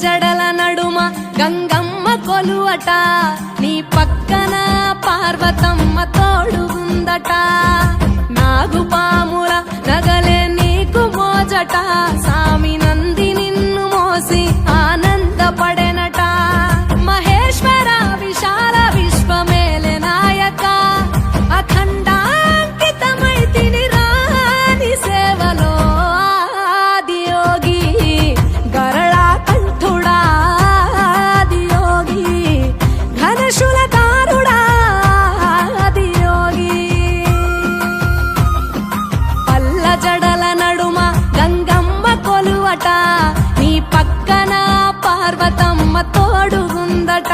జడల నడుమ గంగమ్మ కొలువట నీ పక్కన పార్వతమ్మ తోడుగుందట నాగుపాముల నగలే నీకు మోజట సామి నంది నిన్ను మోసి ఆనందపడెనట మహేశ్వర విశాల విశ్వమేలె నాయక అఖండాంకితమైతిని రాని సేవలో ఆదియోగి గరళా కంఠుడా ఆదియోగి ఘనశూలధారుడా ఆదియోగి పల్ల జడల నడుమ గంగమ్మ కొలువట నీ పక్కన పార్వతమ్మ తోడుగుందట